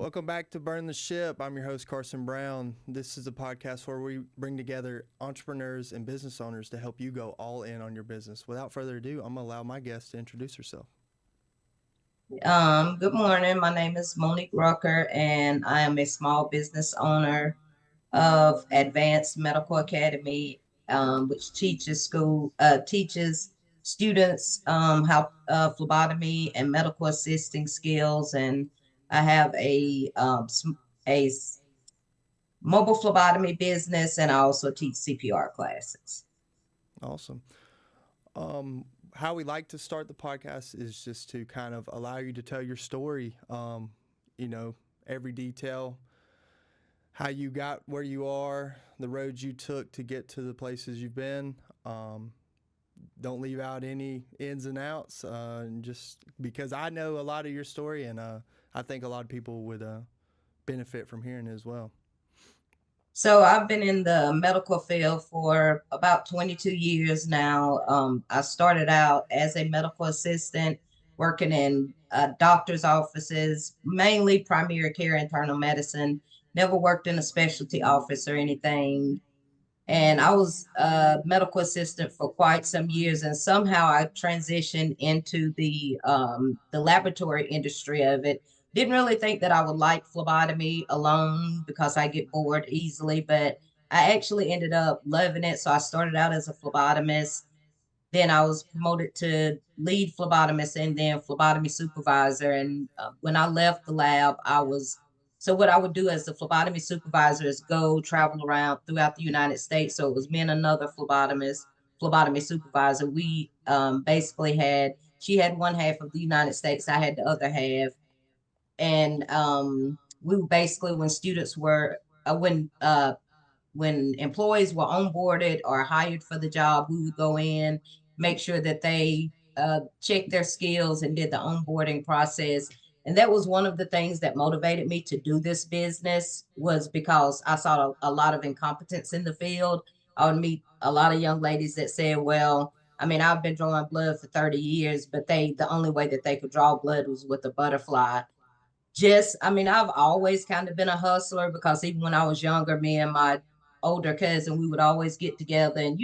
Welcome back to Burn the Ship. I'm your host, Carson Brown. This is a podcast where we bring together entrepreneurs and business owners to help you go all in on your business. Without further ado, I'm going to allow my guest to introduce herself. Good morning. My name is Monique Rucker, and I am a small business owner of Advanced Medical Academy, which teaches students how phlebotomy and medical assisting skills. And I have a mobile phlebotomy business, and I also teach CPR classes. Awesome. How we like to start the podcast is just to kind of allow you to tell your story, every detail, how you got where you are, the roads you took to get to the places you've been. Don't leave out any ins and outs, just because I know a lot of your story, and I think a lot of people would benefit from hearing it as well. So I've been in the medical field for about 22 years now. I started out as a medical assistant working in doctor's offices, mainly primary care, internal medicine. Never worked in a specialty office or anything. And I was a medical assistant for quite some years, and somehow I transitioned into the laboratory industry of it. Didn't really think that I would like phlebotomy alone because I get bored easily, but I actually ended up loving it. So I started out as a phlebotomist. Then I was promoted to lead phlebotomist and then phlebotomy supervisor. And when I left the lab, so what I would do as the phlebotomy supervisor is go travel around throughout the United States. So it was me and another phlebotomy supervisor. We basically she had one half of the United States, I had the other half. And we were basically, when employees were onboarded or hired for the job, we would go in, make sure that they checked their skills and did the onboarding process. And that was one of the things that motivated me to do this business, was because I saw a lot of incompetence in the field. I would meet a lot of young ladies that said, well, I mean, I've been drawing blood for 30 years, but the only way that they could draw blood was with a butterfly. I've always kind of been a hustler, because even when I was younger, me and my older cousin, we would always get together and,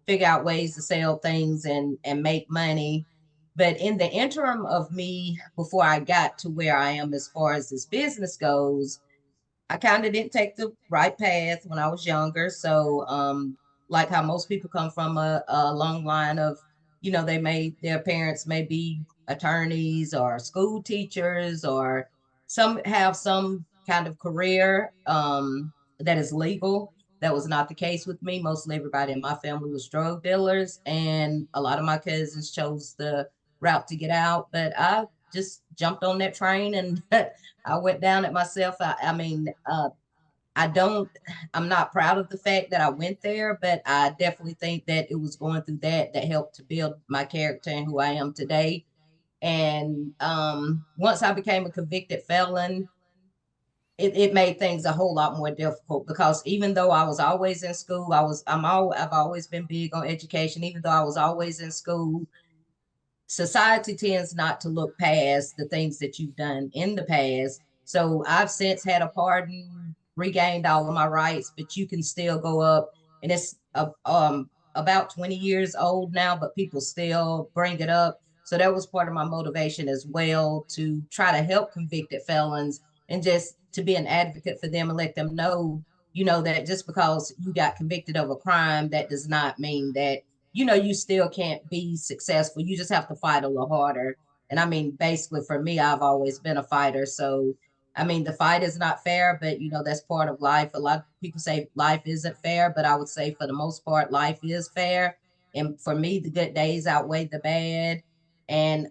figure out ways to sell things and make money. But in the interim of me, before I got to where I am as far as this business goes, I kind of didn't take the right path when I was younger. So, like how most people come from a long line of, their parents may be attorneys or school teachers, or some have some kind of career that is legal. That was not the case with me. Mostly everybody in my family was drug dealers, and a lot of my cousins chose the route to get out. But I just jumped on that train and I went down it myself. I don't, I'm not proud of the fact that I went there, but I definitely think that it was going through that helped to build my character and who I am today. And once I became a convicted felon, it made things a whole lot more difficult, because even though I was always in school, I've always been big on education. Even though I was always in school, society tends not to look past the things that you've done in the past. So I've since had a pardon, regained all of my rights, but you can still go up, and it's about 20 years old now, but people still bring it up. So that was part of my motivation as well, to try to help convicted felons and just to be an advocate for them and let them know, that just because you got convicted of a crime, that does not mean that you still can't be successful. You just have to fight a little harder. And I mean, basically for me, I've always been a fighter. So, I mean, the fight is not fair, but that's part of life. A lot of people say life isn't fair, but I would say for the most part, life is fair. And for me, the good days outweigh the bad. And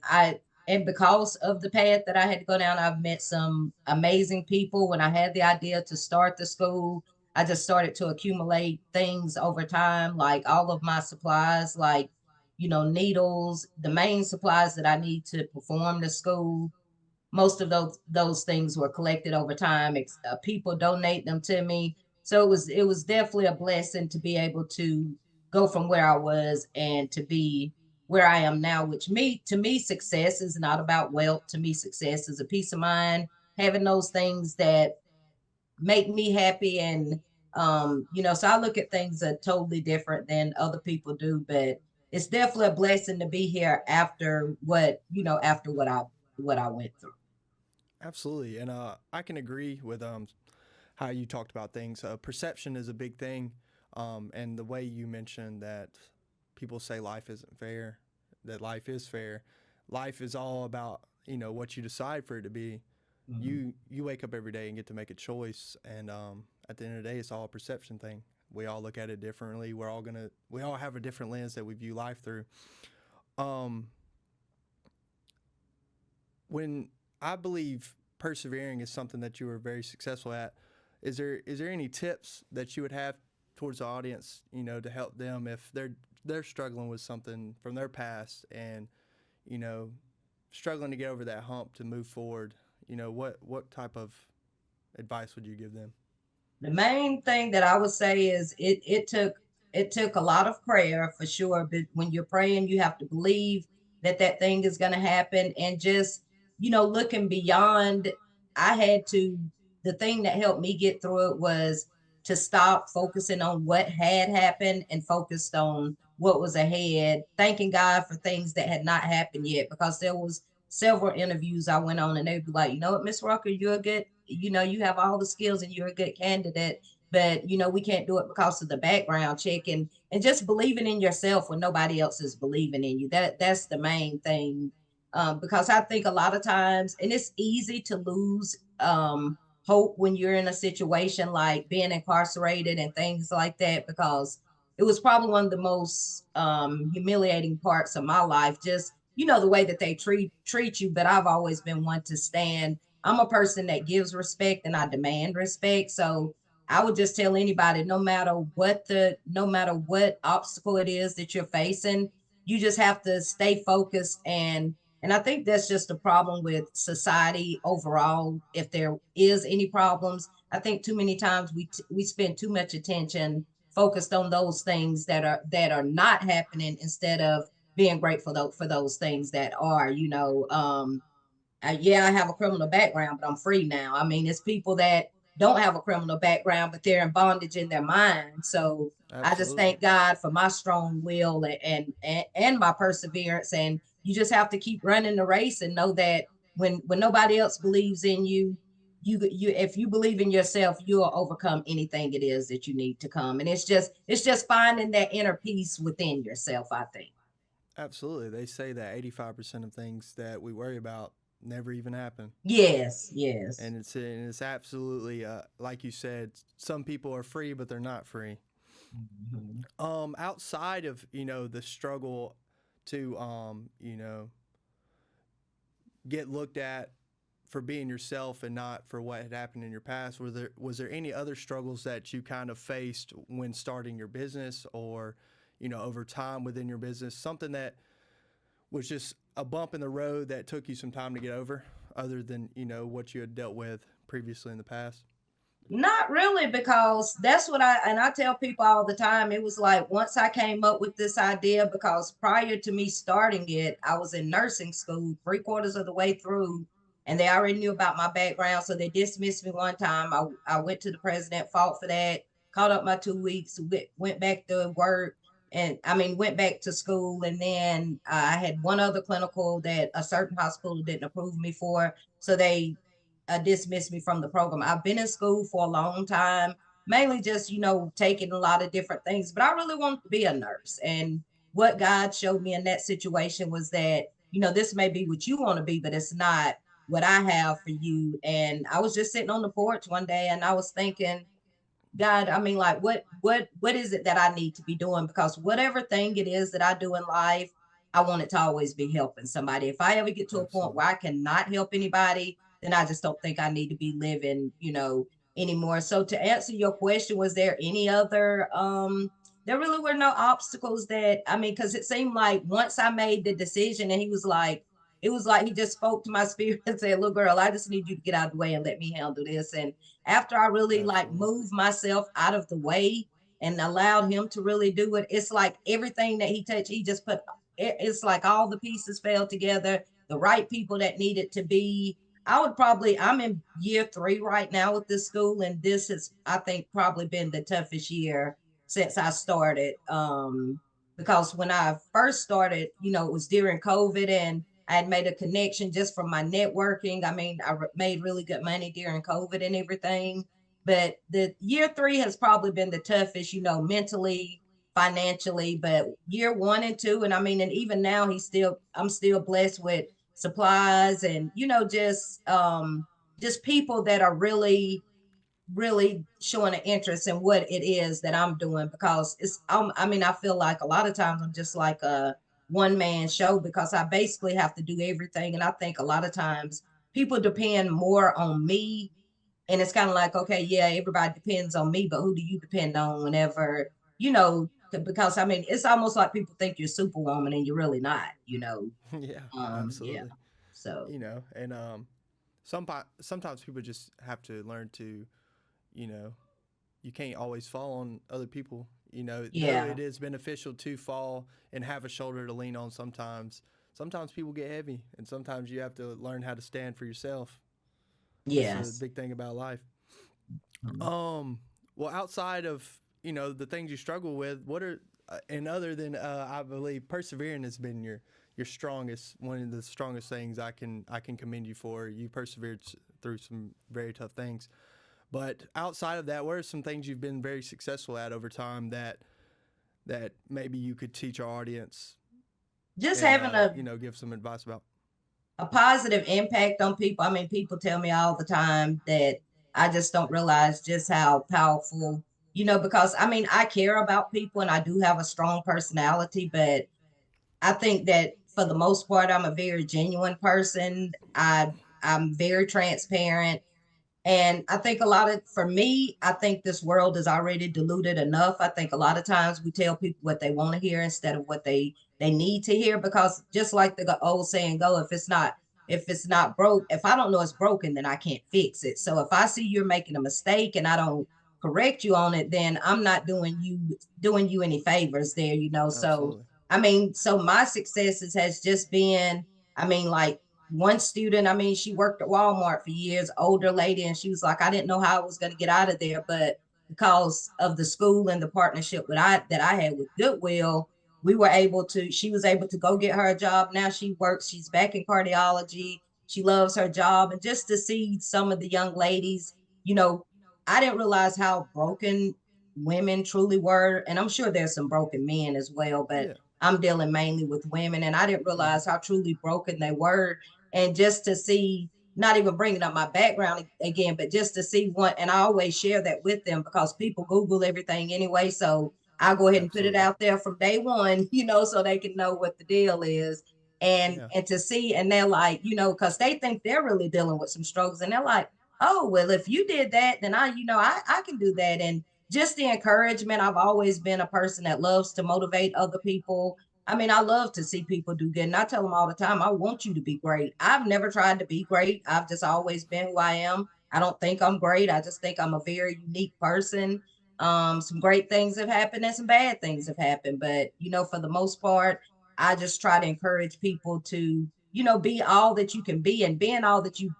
and because of the path that I had to go down, I've met some amazing people. When I had the idea to start the school, I just started to accumulate things over time, like all of my supplies, like, needles, the main supplies that I need to perform the school. Most of those things were collected over time. People donate them to me. So it was definitely a blessing to be able to go from where I was and to be where I am now, which to me, success is not about wealth. To me, success is a peace of mind, having those things that make me happy. And so I look at things totally different than other people do, but it's definitely a blessing to be here after what I went through. Absolutely, and I can agree with how you talked about things. Perception is a big thing, and the way you mentioned that people say life isn't fair, that life is fair. Life is all about what you decide for it to be. Mhm. You wake up every day and get to make a choice, and at the end of the day, it's all a perception thing. We all look at it differently. We all have a different lens that we view life through. Um, when I believe persevering is something that you were very successful at, is there any tips that you would have towards the audience, to help them if they're struggling with something from their past and you know struggling to get over that hump to move forward? What type of advice would you give them? The main thing that I would say is it took a lot of prayer for sure, but when you're praying, you have to believe that that thing is going to happen. And just looking beyond, I had to the thing that helped me get through it was to stop focusing on what had happened and focused on what was ahead, thanking God for things that had not happened yet, because there was several interviews I went on and they'd be like, you know what, Miss Rucker, you're a good, you have all the skills and you're a good candidate, but we can't do it because of the background check. And just believing in yourself when nobody else is believing in you. That's the main thing. Because I think a lot of times, and it's easy to lose hope when you're in a situation like being incarcerated and things like that, because it was probably one of the most humiliating parts of my life. Just the way that they treat you. But I've always been one to stand. I'm a person that gives respect and I demand respect. So I would just tell anybody, no matter what obstacle it is that you're facing, you just have to stay focused. And I think that's just a problem with society overall. If there is any problems, I think too many times we spend too much attention focused on those things that are not happening, instead of being grateful for those things that are. Yeah, I have a criminal background, but I'm free now. I mean, it's people that don't have a criminal background, but they're in bondage in their mind. So I just Absolutely. thank God for my strong will and my perseverance. And you just have to keep running the race and know that when nobody else believes in you, you if you believe in yourself, you'll overcome anything it is that you need to come. And it's just finding that inner peace within yourself, I think. Absolutely. They say that 85% of things that we worry about never even happen. Yes, yes. And it's absolutely like you said, some people are free but they're not free. Mhm. Outside of the struggle to get looked at for being yourself and not for what had happened in your past, was there any other struggles that you kind of faced when starting your business, or over time within your business, something that was just a bump in the road that took you some time to get over, other than what you had dealt with previously in the past? Not really, because that's what I tell people all the time. It was like once I came up with this idea, because prior to me starting it, I was in nursing school, three-quarters of the way through, and they already knew about my background. So they dismissed me one time. I went to the president, fought for that, caught up my 2 weeks, went back to work, and I mean, went back to school. And then I had one other clinical that a certain hospital didn't approve me for. So they dismissed me from the program. I've been in school for a long time, mainly just, taking a lot of different things, but I really wanted to be a nurse. And what God showed me in that situation was that, this may be what you want to be, but it's not what I have for you. And I was just sitting on the porch one day and I was thinking, God, I mean, like, what is it that I need to be doing? Because whatever thing it is that I do in life, I want it to always be helping somebody. If I ever get to a point Absolutely. where I cannot help anybody, then I just don't think I need to be living, anymore. So to answer your question, was there any other there really were no obstacles that, I mean, because it seemed like once I made the decision and he was like, it was like he just spoke to my spirit and said, "Little girl, I just need you to get out of the way and let me handle this." And after I really like Absolutely. moved myself out of the way and allowed him to really do it, it's like everything that he touched, he just put it's like all the pieces fell together, the right people that needed to be. I'm in year 3 right now with this school, and this has, I think, probably been the toughest year since I started. Because when I first started, it was during COVID, and I had made a connection just from my networking. I mean, made really good money during COVID and everything. But the year 3 has probably been the toughest, mentally, financially. But year 1 and 2, and I mean, and even now, I'm still blessed with supplies, and just people that are really showing an interest in what it is that I'm doing, because I mean, I feel like a lot of times I'm just like a one man show, because I basically have to do everything. And I think a lot of times people depend more on me, and it's kind of like, okay, yeah, everybody depends on me, but who do you depend on whenever, because I mean, it's almost like people think you're superwoman and you're really not. Yeah, Yeah. absolutely. So And sometimes people just have to learn to, you know, you can't always fall on other people. Though yeah. it is beneficial to fall and have a shoulder to lean on sometimes people get heavy, and sometimes you have to learn how to stand for yourself. That's the Yes. big thing about life. Mhm. Um, well, outside of the things you struggle with, what are and other than I believe persevering has been your strongest one of the strongest things I can commend you for. You persevered through some very tough things. But outside of that, what are some things you've been very successful at over time that maybe you could teach our audience Just and having a give some advice about? a positive impact on people. I mean, people tell me all the time that I just don't realize just how powerful, because I mean, I care about people and I do have a strong personality, but I think that for the most part, I'm a very genuine person. I'm very transparent. And I think for me, I think this world is already diluted enough. I think a lot of times we tell people what they want to hear instead of what they need to hear, because just like the old saying go, if it's not broke, if I don't know it's broken, then I can't fix it. So if I see you're making a mistake and I don't correct you on it, then I'm not doing you any favors there. So Absolutely. I mean, so my successes has just been, I mean, like, one student, I mean, she worked at Walmart for years, older lady, and she was like, I didn't know how I was going to get out of there, but because of the school and the partnership that I had with Goodwill, she was able to go get her a job. Now she's back in cardiology. She loves her job. And just to see some of the young ladies, you know, I didn't realize how broken women truly were. And I'm sure there's some broken men as well, but Yeah. I'm dealing mainly with women, and I didn't Mm-hmm. realize how truly broken they were. And just to see, not even bringing up my background again, but just to see one, and I always share that with them because people Google everything anyway. So I'll go ahead and put it Absolutely. out there from day one, so they can know what the deal is. And Yeah. and to see, and they're like, because they think they're really dealing with some struggles, and they're like, oh, well, if you did that, then I can do that. And just the encouragement. I've always been a person that loves to motivate other people. I mean, I love to see people do good. And I tell them all the time, I want you to be great. I've never tried to be great. I've just always been who I am. I don't think I'm great. I just think I'm a very unique person. Some great things have happened and some bad things have happened. But, for the most part, I just try to encourage people to, be all that you can be. And being all that you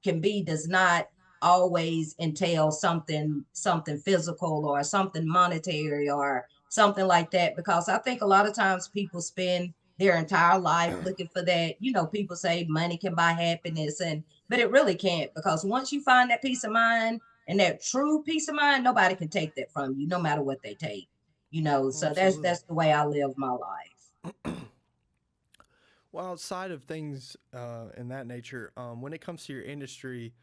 can be does not always entail something physical or something monetary or something like that, because I think a lot of times people spend their entire life looking for that. People say money can buy happiness, and but it really can't, because once you find that peace of mind and that true peace of mind, nobody can take that from you, no matter what they take. So that's Absolutely. that's the way I live my life. Well, outside of things in that nature, when it comes to your industry,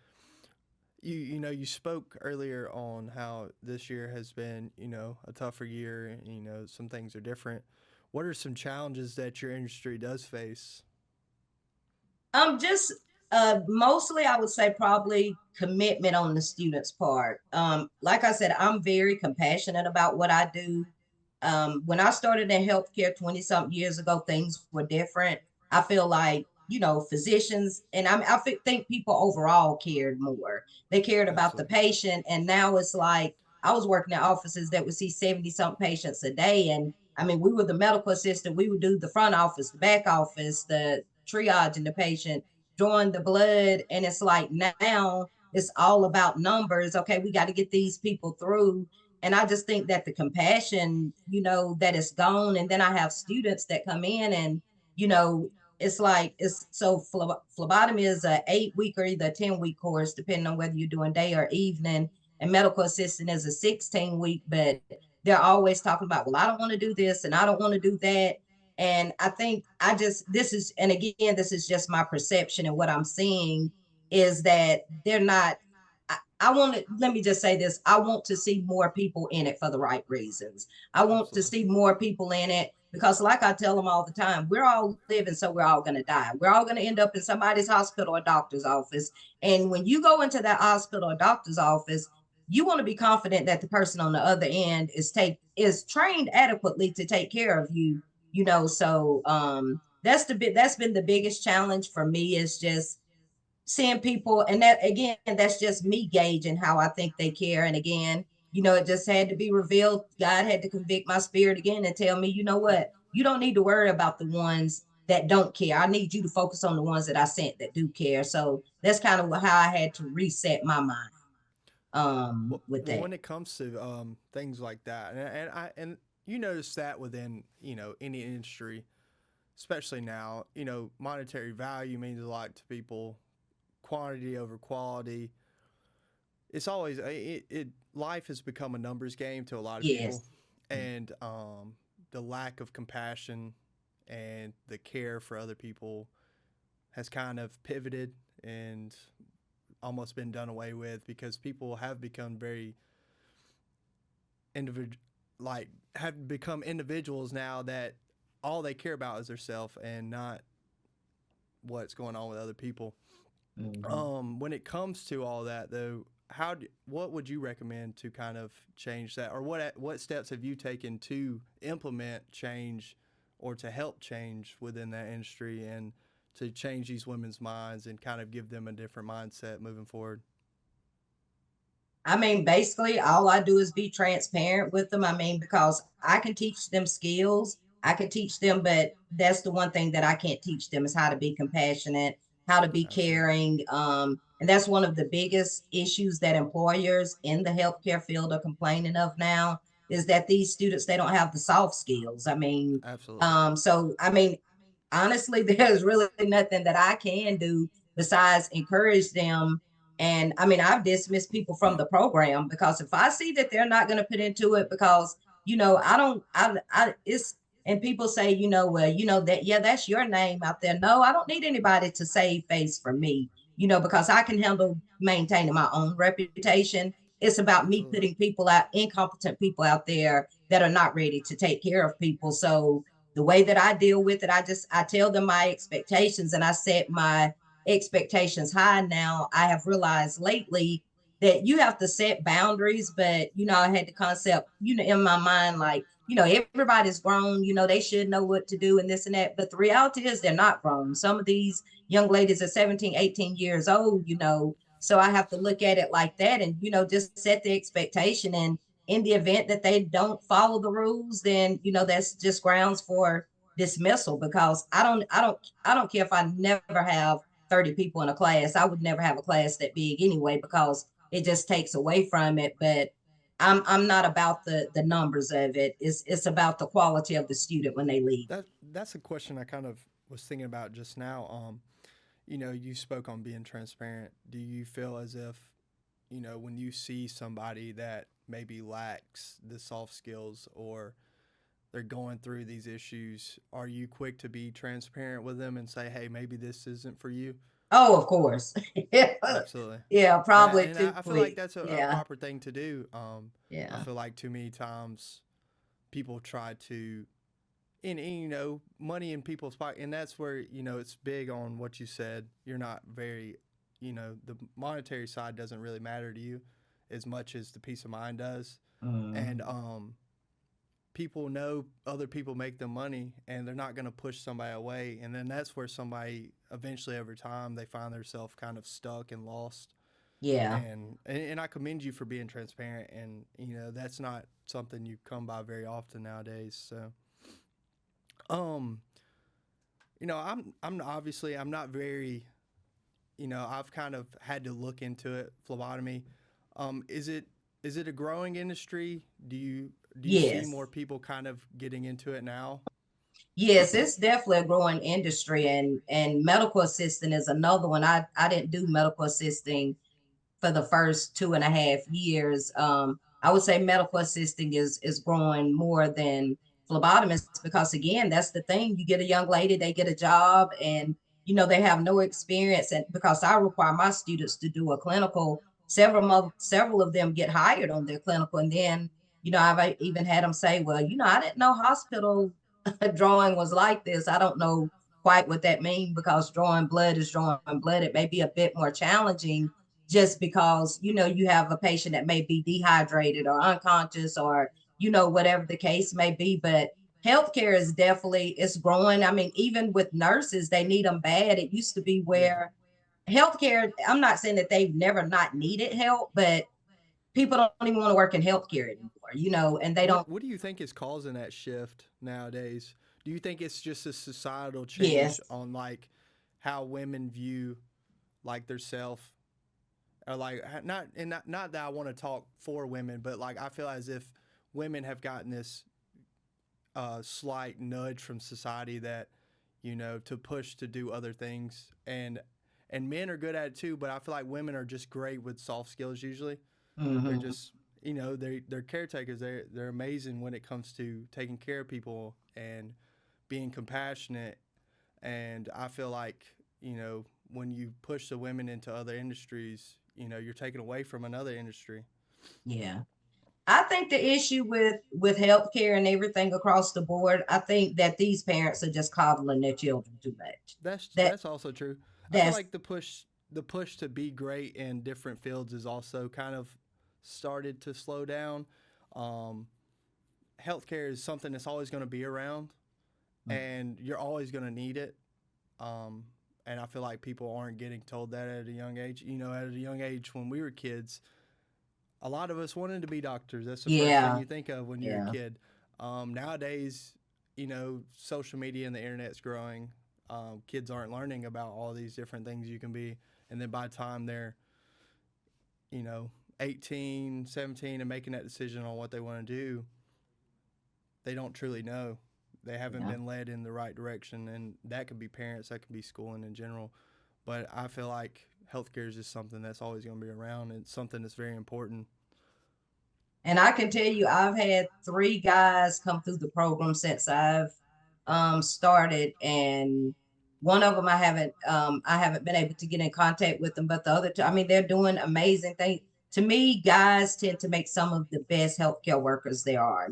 you spoke earlier on how this year has been a tougher year, and some things are different. What are some challenges that your industry does face? Just mostly I would say probably commitment on the student's part. Like I said, I'm very compassionate about what I do. When I started in healthcare 20 something years ago, things were different. I feel like, physicians, and think people overall cared more. They cared about the Absolutely. patient. And now it's like, I was working in offices that would see 70 something patients a day. And I mean, we were the medical assistant. We would do the front office, the back office, the triage and the patient. drawing the blood, and it's like now it's all about numbers. Okay, we got to get these people through. And I just think that the compassion, that is gone. And then I have students that come in and, you know, it's like it's so phlebotomy is a 8 week or either a 10 week course, depending on whether you're doing day or evening. And medical assistant is a 16 week, but they're always talking about, well, I don't want to do this and I don't want to do that. And I think this is, and again, this is just my perception and what I'm seeing is that they're not. I want to, let me just say this. I want to see more people in it for the right reasons. I want to Absolutely. see more people in it because, like I tell them all the time, we're all living, so we're all going to die. We're all going to end up in somebody's hospital or doctor's office. And when you go into that hospital or doctor's office, you want to be confident that the person on the other end is trained adequately to take care of you. So that's been the biggest challenge for me is just seeing people, and that again, that's just me gauging how I think they care. And again, it just had to be revealed. God had to convict my spirit again and tell me, you know what, you don't need to worry about the ones that don't care. I need you to focus on the ones that I sent that do care. So that's kind of how I had to reset my mind with Well, that. when it comes to things like that, and you notice that within any industry, especially now, monetary value means a lot to people, quantity over quality. It's always life has become a numbers game to a lot of people, Yes. and the lack of compassion and the care for other people has kind of pivoted and almost been done away with because people have become very individual, like have become individuals now that all they care about is their self and not what's going on with other people. Mm-hmm. When it comes to all that, though, what would you recommend to kind of change that, or what steps have you taken to implement change, or to help change within that industry, and to change these women's minds and kind of give them a different mindset moving forward? I mean, basically, all I do is be transparent with them. I mean, because I can teach them skills, I can teach them, but that's the one thing that I can't teach them is how to be compassionate, how to be Absolutely. caring. And that's one of the biggest issues that employers in the healthcare field are complaining of now is that these students, they don't have the soft skills. I mean, Absolutely. so I mean, honestly, there's really nothing that I can do besides encourage them. And I mean, I've dismissed people from the program because if I see that they're not going to put into it, because I don't, it's, and people say, well, that, yeah, that's your name out there. No, I don't need anybody to save face for me, because I can handle maintaining my own reputation. It's about me Absolutely. putting people out, incompetent people out there that are not ready to take care of people. So the way that I deal with it, I tell them my expectations and I set my expectations high. Now I have realized lately that you have to set boundaries, but I had the concept, in my mind, like, everybody's grown, they should know what to do and this and that. But the reality is they're not grown. Some of these young ladies are 17, 18 years old, so I have to look at it like that and, just set the expectation. And in the event that they don't follow the rules, then that's just grounds for dismissal. Because I don't care if I never have 30 people in a class. I would never have a class that big anyway because it just takes away from it. But I'm not about the numbers of it. It's about the quality of the student when they leave. That's a question I kind of was thinking about just now. You spoke on being transparent. Do you feel as if, when you see somebody that maybe lacks the soft skills, or they're going through these issues, are you quick to be transparent with them and say, hey, maybe this isn't for you? Oh, of course. Yeah, Absolutely. yeah, That, probably and too I feel like quick. that's a Yeah, proper thing to do. I yeah. feel like too many times people try to, and money in people's pocket, and that's where it's big on what you said. You're not very, the monetary side doesn't really matter to you as much as the peace of mind does, and Mm, people know other people make them money, and they're not going to push somebody away, and then that's where somebody eventually over time they find themselves kind of stuck and lost. yeah. And I commend you for being transparent, and that's not something you come by very often nowadays. So um I'm obviously I'm not very I've kind of had to look into it, phlebotomy. Is it a growing industry? Do you see more Yes. people kind of getting into it now? Yes, it's definitely a growing industry, and medical assistant is another one. I didn't do medical assisting for the first 2.5 years. I would say medical assisting is growing more than phlebotomists because again, that's the thing. You get a young lady, they get a job, and they have no experience, and because I require my students to do a clinical, several of them get hired on their clinical, and then I've even had them say, well, I didn't know hospital drawing was like this. I don't know quite what that means because drawing blood is drawing blood. It may be a bit more challenging just because you have a patient that may be dehydrated or unconscious or whatever the case may be. But healthcare is definitely, it's growing. I mean, even with nurses, they need them bad. It used to be Yeah. where healthcare, I'm not saying that they've never not needed help, but people don't even want to work in healthcare anymore, and they don't. What do you think is causing that shift nowadays? Do you think it's just a societal change Yes. on like how women view like their self, or like not that I want to talk for women, but like I feel as if women have gotten this slight nudge from society that to push to do other things, and men are good at it too, but I feel like women are just great with soft skills usually. They're Hmm. just they're caretakers. They're amazing when it comes to taking care of people and being compassionate. And I feel like when you push the women into other industries, you're taken away from another industry. Yeah. I think the issue with healthcare and everything across the board, I think that these parents are just coddling their children too much. That That's also true. I feel that's like the push to be great in different fields is also kind of started to slow down. Um, Healthcare is something that's always going to be around, and you're always going to need it. Um, and I feel like people aren't getting told that at a young age. At a young age when we were kids, a lot of us wanted to be doctors. That's the first thing yeah, you think of when you're a yeah. kid. Nowadays, social media and the internet's growing. Kids aren't learning about all these different things you can be. And then by the time they're, you know, 18, 17, and making that decision on what they want to do, they don't truly know. They haven't Yeah. been led in the right direction. And that could be parents, that could be schooling in general. But I feel like healthcare is just something that's always going to be around. It's something that's very important. And I can tell you, I've had three guys come through the program since I've started, and one of them I haven't been able to get in contact with them, but the other two, I mean, they're doing amazing things. To me, guys tend to make some of the best healthcare workers there are.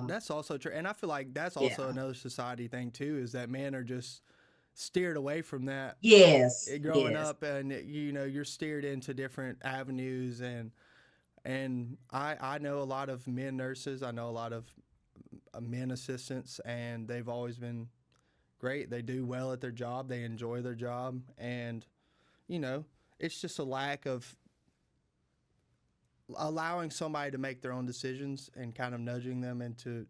That's also true, and I feel like that's also Yeah. another society thing too. Is that men are just steered away from that Yes. growing Yes. up, and you're steered into different avenues, and I know a lot of men nurses. I know a lot of men assistants, and they've always been great. They do well at their job. They enjoy their job, and you know it's just a lack of allowing somebody to make their own decisions and kind of nudging them into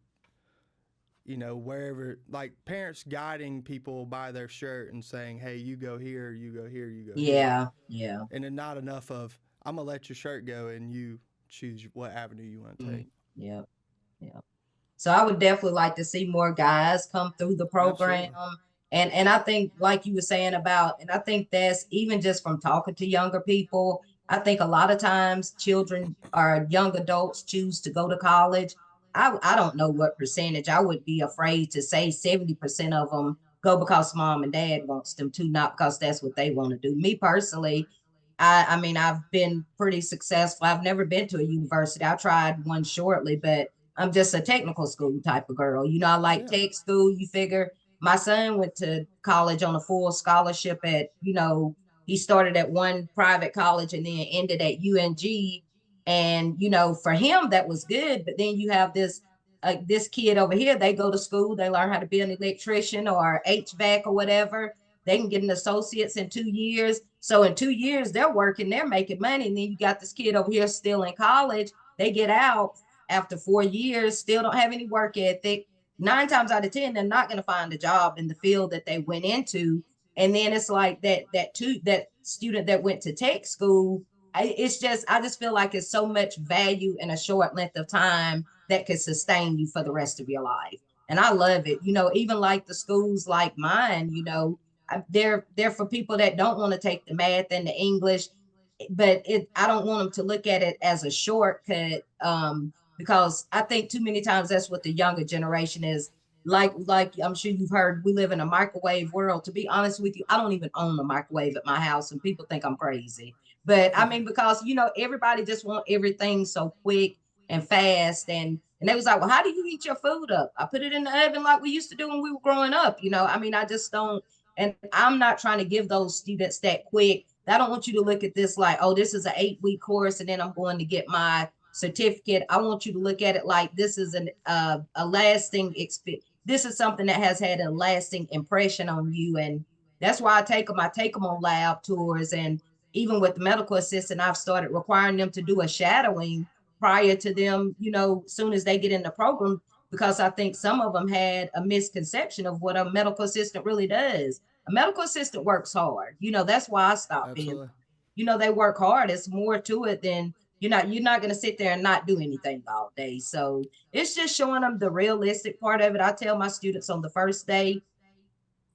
wherever, like parents guiding people by their shirt and saying, hey, you go here, you go here, you go here. Yeah. Yeah. And then not enough of, I'm going to let your shirt go and you choose what avenue you want to Mm, take. yeah. Yeah. So I would definitely like to see more guys come through the program. Absolutely. And I think like you were saying about, and I think that's even just from talking to younger people, I think a lot of times children or young adults choose to go to college. I don't know what percentage. I would be afraid to say 70% of them go because mom and dad wants them to, not because that's what they want to do. Me personally, I mean, I've been pretty successful. I've never been to a university. I tried one shortly, but I'm just a technical school type of girl. I like Yeah. tech school. You figure my son went to college on a full scholarship he started at one private college and then ended at UNG. And, for him, that was good. But then you have this kid over here, they go to school, they learn how to be an electrician or HVAC or whatever. They can get an associate's in 2 years. So in 2 years, they're working, they're making money. And then you got this kid over here still in college. They get out after 4 years, still don't have any work ethic. 9 times out of 10, they're not going to find a job in the field that they went into. And then it's like that student that went to tech school. I just feel like it's so much value in a short length of time that could sustain you for the rest of your life. And I love it. Even like the schools like mine, they're for people that don't want to take the math and the English, but I don't want them to look at it as a shortcut, because I think too many times that's what the younger generation is. Like I'm sure you've heard, we live in a microwave world. To be honest with you, I don't even own a microwave at my house, and people think I'm crazy. But I mean, because everybody just want everything so quick and fast, and they was like, well, how do you heat your food up? I put it in the oven like we used to do when we were growing up. I mean, I just don't, and I'm not trying to give those students that quick. I don't want you to look at this like, oh, this is an 8-week course, and then I'm going to get my certificate. I want you to look at it like this is a lasting experience. This is something that has had a lasting impression on you, and that's why I take them. I take them on lab tours, and even with the medical assistant, I've started requiring them to do a shadowing prior to them, soon as they get in the program, because I think some of them had a misconception of what a medical assistant really does. A medical assistant works hard. That's why I stopped being. Absolutely. They work hard. It's more to it than you're not going to sit there and not do anything all day. So it's just showing them the realistic part of it. I tell my students on the first day,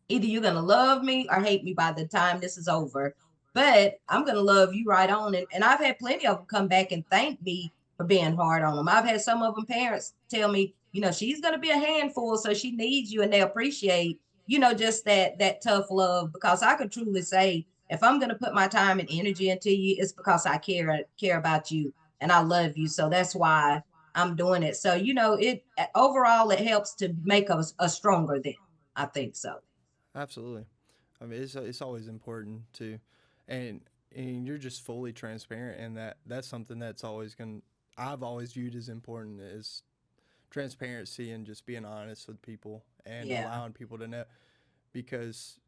either you're going to love me or hate me by the time this is over. But I'm going to love you right on. And I've had plenty of them come back and thank me for being hard on them. I've had some of them parents tell me, she's going to be a handful, so she needs you. And they appreciate, just that tough love, because I could truly say, if I'm going to put my time and energy into you, it's because I care about you and I love you. So that's why I'm doing it. So, it overall, it helps to make us a stronger them. I think so. Absolutely. I mean, it's always important to, and and you're just fully transparent, and that's something that's always going. I've always viewed as important is transparency and just being honest with people and Yeah. allowing people to know, because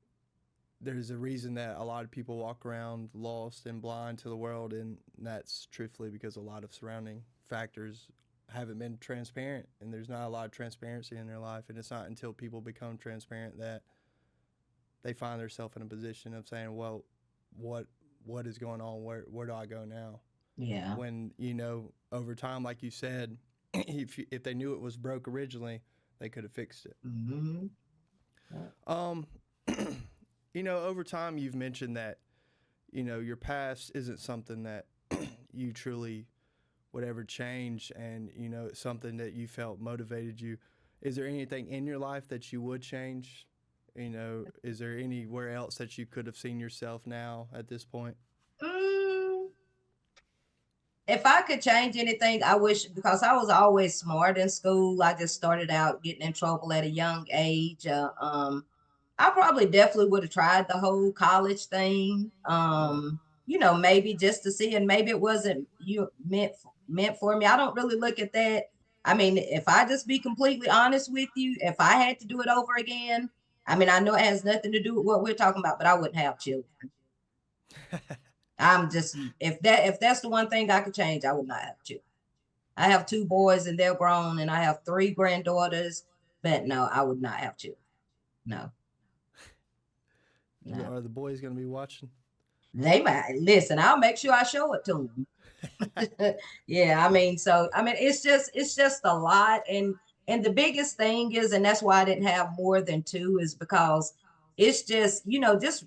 there's a reason that a lot of people walk around lost and blind to the world, and that's truthfully because a lot of surrounding factors haven't been transparent, and there's not a lot of transparency in their life, and it's not until people become transparent that they find themselves in a position of saying, well, what what is going on? Where do I go now? Yeah. When over time, like you said, if they knew it was broke originally, they could have fixed it. Hmm. Um, over time, you've mentioned that your past isn't something that you truly would ever change, and it's something that you felt motivated you. Is there anything in your life that you would change? Is there anywhere else that you could have seen yourself now at this point? Mm, if I could change anything, I wish, because I was always smart in school. I just started out getting in trouble at a young age. I probably definitely would have tried the whole college thing. Yeah, Maybe just to see, and maybe it wasn't meant for me. I don't really look at that. I mean, if I just be completely honest with you, if I had to do it over again, I mean, I know it has nothing to do with what we're talking about, but I wouldn't have children. I'm just, if that's the one thing I could change, I would not have children. I have two boys and they're grown, and I have three granddaughters, but no, I would not have children. No, no. are the boys gonna be watching? They might listen. I'll make sure I show it to them. Yeah, I mean, so I mean, it's just a lot, and the biggest thing is, and that's why I didn't have more than two, is because it's just just,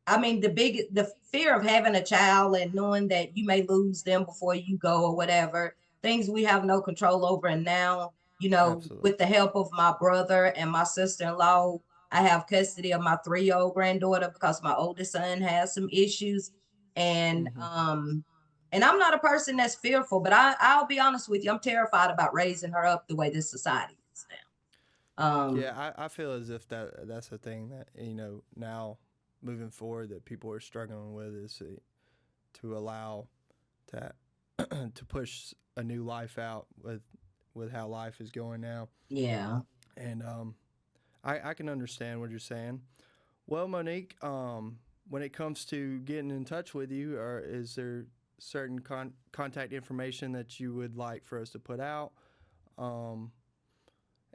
I mean, the fear of having a child and knowing that you may lose them before you go or whatever, things we have no control over. And now, Absolutely. with the help of my brother and my sister-in-law, I have custody of my 3-year-old granddaughter because my oldest son has some issues. And Hmm. um and I'm not a person that's fearful, but I'll be honest with you, I'm terrified about raising her up the way this society is now. Yeah, I feel as if that's a thing that now moving forward that people are struggling with is to allow to to push a new life out with how life is going now. Yeah. And I can understand what you're saying. Well, Monique, when it comes to getting in touch with you, or is there certain contact information that you would like for us to put out? Um,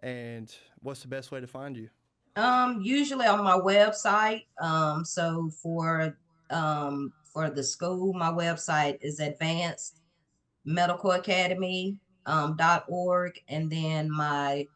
and what's the best way to find you? Usually on my website. So for the school, my website is advanced medical academy .org, and then my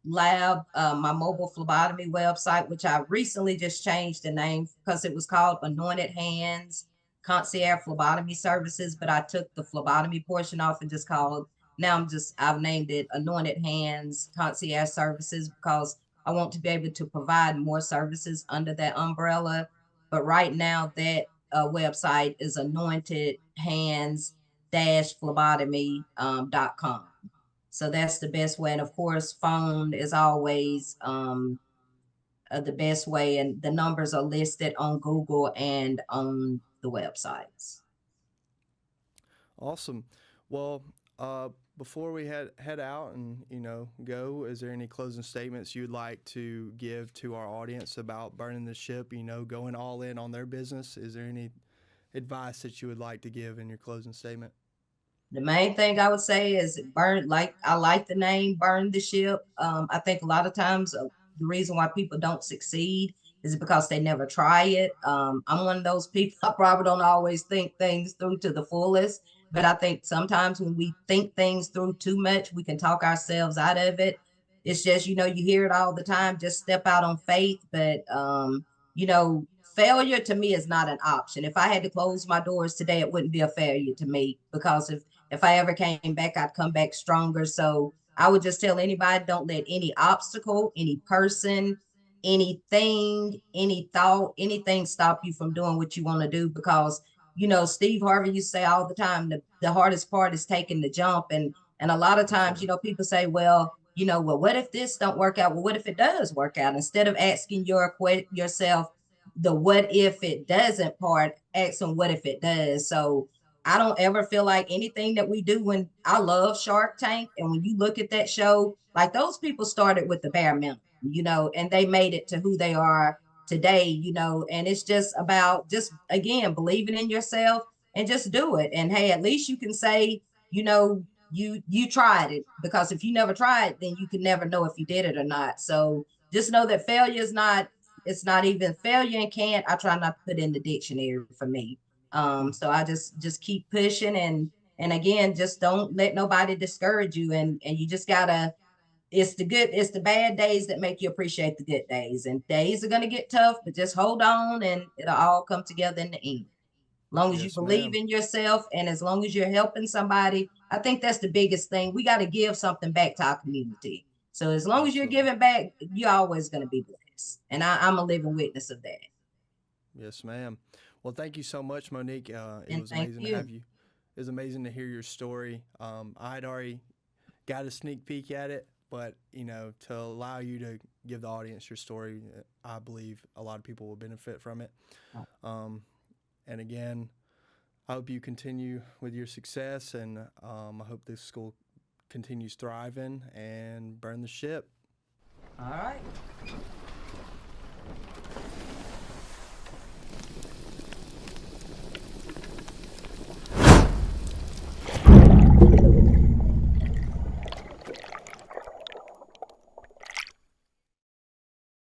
mobile phlebotomy website, which I recently just changed the name because it was called Anointed Hands Concierge Phlebotomy Services, but I took the phlebotomy portion off and just called, I've named it Anointed Hands Concierge Services because I want to be able to provide more services under that umbrella. But right now, that website is anointed hands phlebotomy.com. So that's the best way. And of course, phone is always the best way. And the numbers are listed on Google and on the websites. Awesome. Well, before we head out and go, is there any closing statements you'd like to give to our audience about burning the ship? Going all in on their business. Is there any advice that you would like to give in your closing statement? The main thing I would say is burn, like I like the name Burn the Ship. I think a lot of times the reason why people don't succeed is because they never try it. I'm one of those people, I probably don't always think things through to the fullest, but I think sometimes when we think things through too much, we can talk ourselves out of it. It's just, you hear it all the time, just step out on faith. But, failure to me is not an option. If I had to close my doors today, it wouldn't be a failure to me because if I ever came back, I'd come back stronger. So I would just tell anybody, don't let any obstacle, any person, anything, any thought, anything stop you from doing what you want to do. Because, Steve Harvey used to say all the time, the hardest part is taking the jump. And a lot of times, people say, well, what if this don't work out? Well, what if it does work out? Instead of asking yourself the what if it doesn't part, ask them what if it does. So I don't ever feel like anything that we do. When I love Shark Tank, and when you look at that show, like those people started with the bare minimum, and they made it to who they are today, and it's just about just again believing in yourself and just do it. And hey, at least you can say, you tried it, because if you never tried, then you can never know if you did it or not. So just know that failure is not, it's not even failure and can't. I try not to put in the dictionary for me. So I just keep pushing, and again, just don't let nobody discourage you. And you just gotta, it's the bad days that make you appreciate the good days. And days are gonna get tough, but just hold on and it'll all come together in the end. As long as you Yes, believe ma'am. in yourself and as long as you're helping somebody, I think that's the biggest thing. We got to give something back to our community. So as long as you're Absolutely. giving back, you're always going to be blessed. And I'm a living witness of that. Yes, ma'am. Well, thank you so much, Monique. It And was thank amazing to you. have you. It was amazing to hear your story. I had already got a sneak peek at it, but to allow you to give the audience your story, I believe a lot of people will benefit from it. Um, and again, I hope you continue with your success, and I hope this school continues thriving and burn the ship. All right.